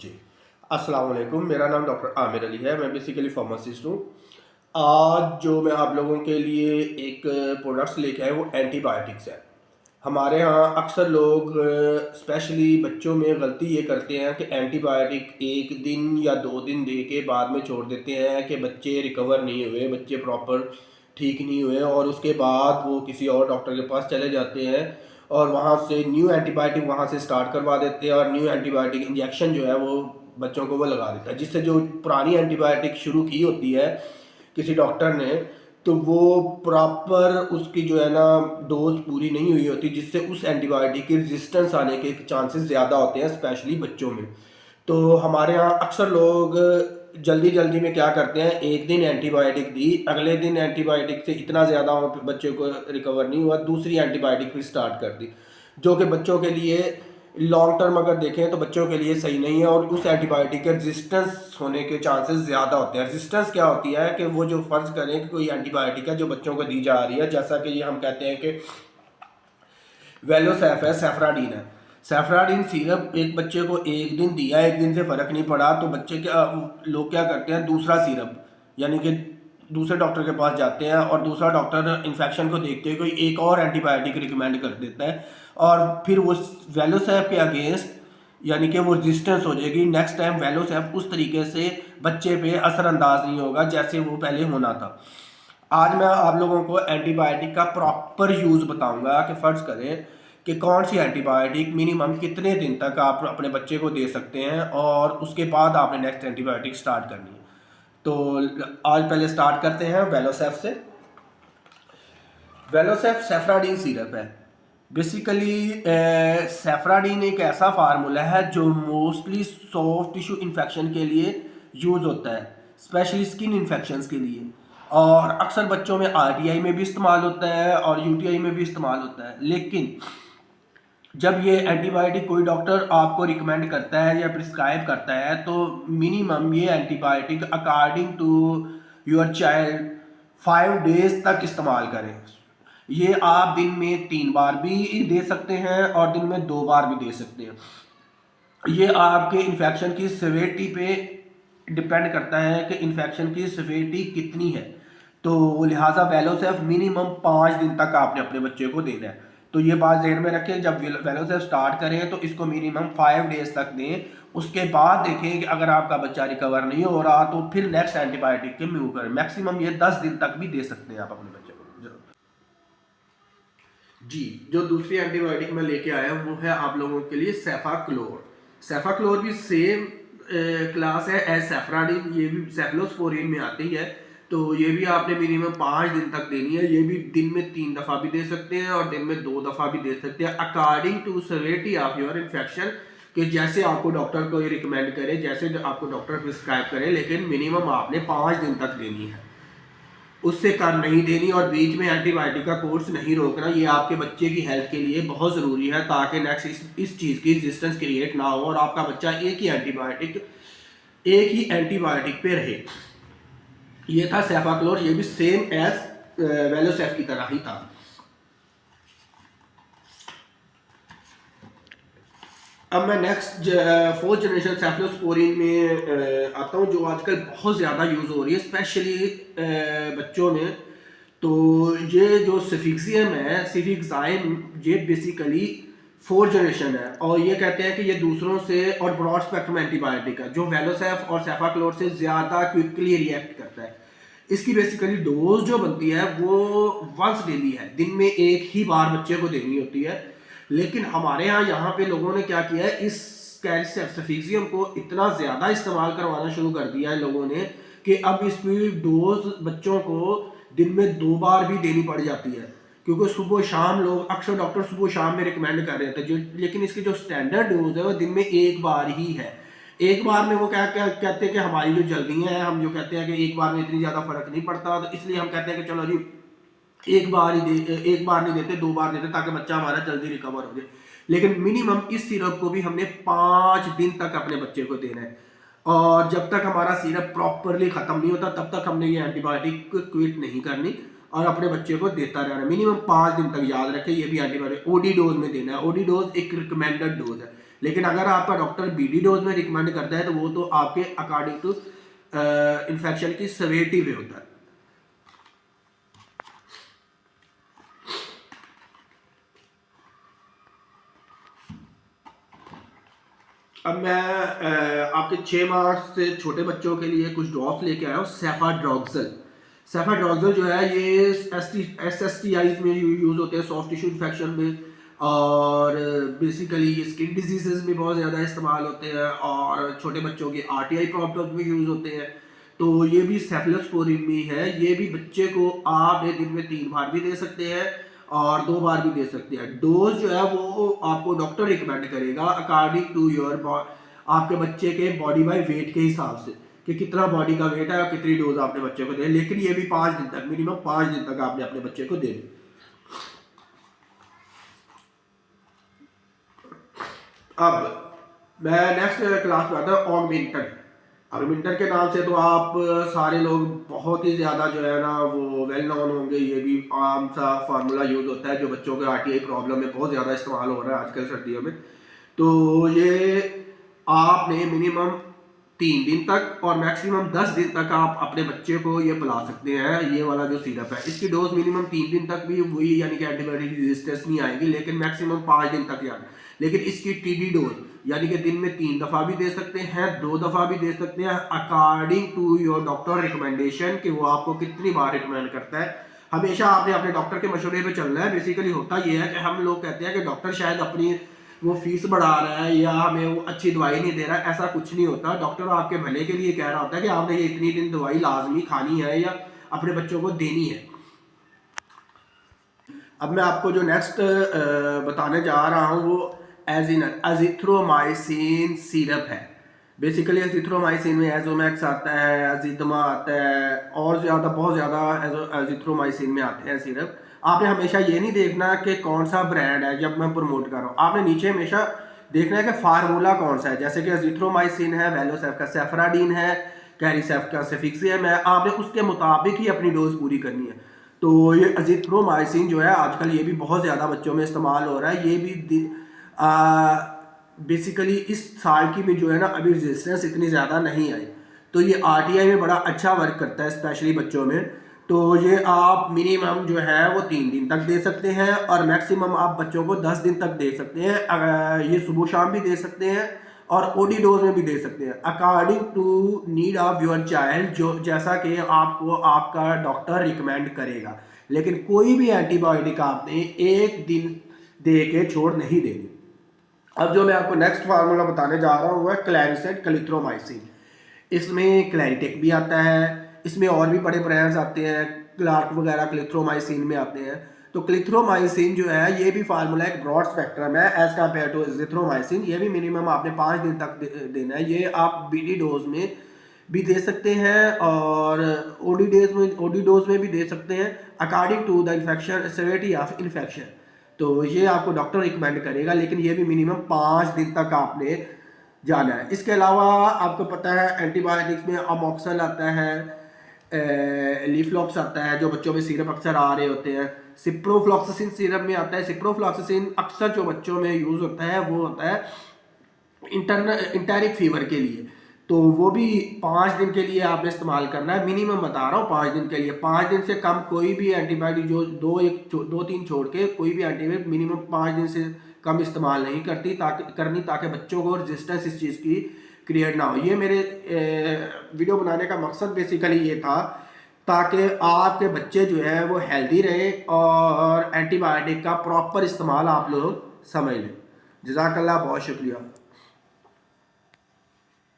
जी, अस्सलाम वालेकुम। मेरा नाम डॉक्टर आमिर अली है। मैं बेसिकली फार्मासिस्ट हूँ। आज जो मैं आप लोगों के लिए एक प्रोडक्ट्स लेके आया वो एंटीबायोटिक्स है। हमारे यहाँ अक्सर लोग स्पेशली बच्चों में गलती ये करते हैं कि एंटीबायोटिक 1 दिन या 2 दिन दे के बाद में छोड़ देते हैं कि बच्चे रिकवर नहीं हुए, बच्चे प्रॉपर ठीक नहीं हुए और उसके बाद वो किसी और डॉक्टर के पास चले जाते हैं और वहाँ से न्यू एंटीबायोटिक वहाँ से स्टार्ट करवा देते हैं और न्यू एंटीबायोटिक इंजेक्शन जो है वो बच्चों को वो लगा देता है, जिससे जो पुरानी एंटीबायोटिक शुरू की होती है किसी डॉक्टर ने, तो वो प्रॉपर उसकी जो है ना डोज पूरी नहीं हुई होती, जिससे उस एंटीबायोटिक के रेजिस्टेंस आने के चांसेस ज़्यादा होते हैं स्पेशली बच्चों में। तो हमारे यहाँ अक्सर लोग जल्दी जल्दी में क्या करते हैं, एक दिन एंटीबायोटिक दी, अगले दिन एंटीबायोटिक से इतना ज़्यादा बच्चे को रिकवर नहीं हुआ, दूसरी एंटीबायोटिक फिर स्टार्ट कर दी, जो कि बच्चों के लिए लॉन्ग टर्म अगर देखें तो बच्चों के लिए सही नहीं है और उस एंटीबायोटिक के रेजिस्टेंस होने के चांसेस ज़्यादा होते हैं। रेजिस्टेंस क्या होती है कि वो जो फ़र्ज़ करें कि कोई एंटीबायोटिक है जो बच्चों को दी जा रही है, जैसा कि ये हम कहते हैं कि वेलोसैफ है, सेफ्राडीन है। सेफ्राडीन सिरप एक बच्चे को एक दिन दिया, एक दिन से फ़र्क नहीं पड़ा, तो बच्चे क्या लोग क्या करते हैं, दूसरा सिरप यानी कि दूसरे डॉक्टर के पास जाते हैं और दूसरा डॉक्टर इन्फेक्शन को देखते हुए कोई एक और एंटीबायोटिक रिकमेंड कर देता है और फिर वो वेलोसैफ के अगेंस्ट यानी कि वो रेजिस्टेंस हो जाएगी। नेक्स्ट टाइम वेलोसैफ उस तरीके से बच्चे पे असरअंदाज नहीं होगा जैसे वो पहले होना था। आज मैं आप लोगों को एंटीबायोटिक का प्रॉपर यूज़ बताऊंगा कि फ़र्ज़ करें कि कौन सी एंटीबायोटिक मिनिमम कितने दिन तक आप अपने बच्चे को दे सकते हैं और उसके बाद आपने नेक्स्ट एंटीबायोटिक स्टार्ट करनी है। तो आज पहले स्टार्ट करते हैं वेलोसैफ से। वेलोसैफ सेफ्राडीन सिरप है। बेसिकली सेफ्राडीन एक ऐसा फार्मूला है जो मोस्टली सॉफ्ट टिश्यू इन्फेक्शन के लिए यूज़ होता है, स्पेशली स्किन इन्फेक्शंस के लिए, और अक्सर बच्चों में आरटीआई में भी इस्तेमाल होता है और यूटीआई में भी इस्तेमाल होता है। लेकिन जब ये एंटीबायोटिक कोई डॉक्टर आपको रिकमेंड करता है या प्रिस्क्राइब करता है तो मिनिमम ये antibiotic according to your child 5 days तक इस्तेमाल करें। ये आप दिन में 3 बार भी दे सकते हैं और दिन में 2 बार भी दे सकते हैं। ये आपके इन्फेक्शन की सिवियरिटी पे डिपेंड करता है कि इन्फेक्शन की सिवियरिटी कितनी है। तो लिहाजा वेलोसैफ मिनिमम 5 दिन तक आपने अपने बच्चे को देना है। तो ये बात ज़हन में रखें, जब वेलोसैफ स्टार्ट करें तो इसको मिनिमम 5 डेज तक दें। उसके बाद देखें कि अगर आपका बच्चा रिकवर नहीं हो रहा तो फिर नेक्स्ट एंटीबायोटिक के मूव करें। मैक्सिमम ये 10 दिन तक भी दे सकते हैं आप अपने बच्चे को। जी, जो दूसरी एंटीबायोटिक मैं लेके आया हूँ वो है आप लोगों के लिए सेफाक्लोर। सेफाक्लोर भी सेम क्लास है एज सेफ्राडीन, ये भी सेफलोस्पोरिन में आती है। तो ये भी आपने मिनिमम 5 दिन तक देनी है। ये भी दिन में 3 दफ़ा भी दे सकते हैं और दिन में 2 दफ़ा भी दे सकते हैं according to severity of your infection, कि जैसे आपको डॉक्टर को ये रिकमेंड करे, जैसे आपको डॉक्टर प्रिस्क्राइब करे, लेकिन मिनिमम आपने 5 दिन तक देनी है, उससे कम नहीं देनी। और बीच में एंटीबायोटिक का कोर्स नहीं रोकना। ये आपके बच्चे की हेल्थ के लिए बहुत ज़रूरी है ताकि नेक्स्ट इस चीज़ की रेजिस्टेंस क्रिएट ना हो और आपका बच्चा एक ही एंटीबायोटिक पे रहे। ये था सेफाक्लोर, ये भी सेम एज वेलोसैफ की तरह ही था। अब मैं नेक्स्ट 4th जनरेशन सेफलोस्पोरिन में आता हूँ, जो आजकल बहुत ज़्यादा यूज़ हो रही है स्पेशली बच्चों में। तो ये जो सिफिक्सियम है, सिफिक्साइम, ये बेसिकली 4th जनरेशन है और ये कहते हैं कि ये दूसरों से और ब्रॉड स्पेक्ट्रम एंटीबायोटिक है जो वेलोसैफ और सेफाक्लोर से ज़्यादा क्विकली रिएक्ट करता है। इसकी बेसिकली डोज जो बनती है वो वंस डेली है, दिन में एक ही बार बच्चे को देनी होती है। लेकिन हमारे यहाँ पे लोगों ने क्या किया है, इस सफिक्सियम को इतना ज़्यादा इस्तेमाल करवाना शुरू कर दिया है लोगों ने कि अब इसकी डोज बच्चों को दिन में 2 बार भी देनी पड़ जाती है, क्योंकि सुबह शाम लोग अक्सर डॉक्टर सुबह शाम में रिकमेंड कर रहे थे जो, लेकिन इसकी जो स्टैंडर्ड डोज है वो दिन में 1 बार ही है। एक बार में वो क्या क्या कहते हैं कि हमारी जो जल्दियाँ हैं, हम जो कहते हैं कि एक बार में इतनी ज़्यादा फर्क नहीं पड़ता, तो इसलिए हम कहते हैं कि चलो जी एक बार नहीं देते, 2 बार देते ताकि बच्चा हमारा जल्दी रिकवर हो जाए। लेकिन मिनिमम इस सिरप को भी हमने 5 दिन तक अपने बच्चे को देना है और जब तक हमारा सिरप प्रॉपरली ख़त्म नहीं होता तब तक हमने ये एंटीबायोटिक क्विट नहीं करनी और अपने बच्चे को देता रहना है। मिनिमम 5 दिन तक, याद रखें। ये भी एंटीबायोटिक ओडी डोज में देना है। ओडी डोज एक रिकमेंडेड डोज है, लेकिन अगर आपका डॉक्टर बीडी डोज में रिकमेंड करता है तो वो तो आपके अकॉर्डिंग टू इन्फेक्शन की सवेरिटी पे होता है। अब मैं आपके 6 माह से छोटे बच्चों के लिए कुछ ड्रॉप्स लेके आया हूँ। सेफाड्रॉक्सल, सेफाड्रॉक्सल जो है ये SSTIs में यूज़ होते हैं, सॉफ्ट टिश्यू इन्फेक्शन में, और बेसिकली ये स्किन डिजीजेज में बहुत ज़्यादा इस्तेमाल होते हैं, और छोटे बच्चों की RTI प्रॉब्लम में यूज़ होते हैं। तो ये भी सेफलोस्पोरिन में है। ये भी बच्चे को आप एक दिन में 3 बार भी दे सकते हैं और 2 बार भी दे सकते हैं। डोज जो है वो आपको डॉक्टर रिकमेंड करेगा अकॉर्डिंग टू योर आपके बच्चे के बॉडी बाय वेट के हिसाब से, कि कितना बॉडी का वेट है और कितनी डोज आपने बच्चे को दे। लेकिन ये भी 5 दिन तक, मिनिमम 5 दिन तक आपने अपने बच्चे को देनी। अब मैं नेक्स्ट क्लास में आता हूँ ऑगमेंटन। ऑगमेंटन के नाम से तो आप सारे लोग बहुत ही ज़्यादा जो है ना वो वेल नोन होंगे। ये भी आम सा फार्मूला यूज़ होता है जो बच्चों के RTI प्रॉब्लम में बहुत ज़्यादा इस्तेमाल हो रहा है आजकल सर्दियों में। तो ये आपने मिनिमम 3 दिन तक और मैक्सिमम 10 दिन तक आप अपने बच्चे को ये पिला सकते हैं। ये वाला जो सिरप है इसकी डोज मिनिमम 3 दिन तक भी वही, यानी कि एंटीबायोटिक रेजिस्टेंस नहीं आएगी, लेकिन मैक्सिमम 5 दिन तक जाना। लेकिन इसकी TD डोज यानी कि दिन में 3 दफ़ा भी दे सकते हैं, 2 दफ़ा भी दे सकते हैं, according to your doctor recommendation कि वो आपको कितनी बार रिकमेंड करता है। हमेशा आपने अपने डॉक्टर के मशवरे पे चलना है। बेसिकली होता ये है कि हम लोग कहते हैं कि डॉक्टर शायद अपनी वो फीस बढ़ा रहा है या हमें वो अच्छी दवाई नहीं दे रहा है। ऐसा कुछ नहीं होता। डॉक्टर आपके भले के लिए कह रहा होता है कि आपने ये इतनी दिन दवाई लाजमी खानी है या अपने बच्चों को देनी है। अब मैं आपको जो नेक्स्ट बताने जा रहा हूँ वो एजिथ्रोमाइसिन सिरप है। बेसिकली एजिथ्रोमाइसिन में एजोमैक्स आता है, एजिथमा आता है, और ज़्यादा बहुत ज़्यादा एजिथ्रोमाइसिन में आते हैं सिरप। आपने हमेशा ये नहीं देखना कि कौन सा ब्रांड है जब मैं प्रमोट कर रहा हूँ। आपने नीचे हमेशा देखना है कि फार्मूला कौन सा है। जैसे कि एजिथ्रोमाइसिन है, वेलोसेफ का सेफ्राडीन है, कैरिसेफ का सेफिक्सियम है। आपने उसके मुताबिक ही अपनी डोज पूरी करनी है। तो ये अजिथ्रोमाइसिन जो है आजकल ये भी बहुत ज़्यादा बच्चों में इस्तेमाल हो रहा है। ये भी बेसिकली इस साल की भी जो है ना अभी रेजिस्टेंस इतनी ज़्यादा नहीं आई। तो ये RTI में बड़ा अच्छा वर्क करता है, स्पेशली बच्चों में। तो ये आप मिनिमम जो है वो 3 दिन तक दे सकते हैं और मैक्सिमम आप बच्चों को 10 दिन तक दे सकते हैं। ये सुबह शाम भी दे सकते हैं और OD डोज में भी दे सकते हैं, according to need of your child, जो जैसा कि आपको आपका डॉक्टर रिकमेंड करेगा। लेकिन कोई भी एंटीबायोटिक आपने एक दिन दे के छोड़ नहीं देनी। अब जो मैं आपको नेक्स्ट फार्मूला बताने जा रहा हूँ वो है क्लैरिसेट क्लिथ्रोमाइसिन। इसमें क्लैरिटेक भी आता है, इसमें और भी बड़े ब्रांड्स आते हैं, क्लार्क वगैरह क्लिथ्रोमाइसिन में आते हैं। तो क्लिथ्रोमाइसिन जो है ये भी फार्मूला एक ब्रॉड स्पेक्ट्रम है एज कम्पेयर टू एजिथ्रोमाइसिन। ये भी मिनिमम आपने 5 दिन तक देना है। ये आप BD डोज में भी दे सकते हैं और OD डोज में भी दे सकते हैं, according to the infection severity of infection. तो ये आपको डॉक्टर रिकमेंड करेगा, लेकिन ये भी मिनिमम 5 दिन तक आपने जाना है। इसके अलावा आपको पता है एंटीबायोटिक्स में अमोक्सल आता है, लीफ्लॉक्स आता है, जो बच्चों में सिरप अक्सर आ रहे होते हैं। सिप्रोफ्लॉक्सासिन सिरप में आता है। सिप्रोफ्लॉक्सासिन अक्सर जो बच्चों में यूज़ होता है वो होता है इंटरिक फीवर के लिए। तो वो भी 5 दिन के लिए आपने इस्तेमाल करना है, मिनिमम बता रहा हूँ 5 दिन के लिए। 5 दिन से कम कोई भी एंटीबायोटिक जो 2-3 छोड़ के कोई भी एंटीबायोटिक मिनिमम 5 दिन से कम इस्तेमाल नहीं ताकि बच्चों को रेजिस्टेंस इस चीज़ की क्रिएट ना हो। ये मेरे वीडियो बनाने का मकसद बेसिकली ये था ताकि आपके बच्चे जो है वो हेल्दी रहे और एंटीबायोटिक का प्रॉपर इस्तेमाल आप लोग समझ लें। जज़ाकल्लाह, बहुत शुक्रिया।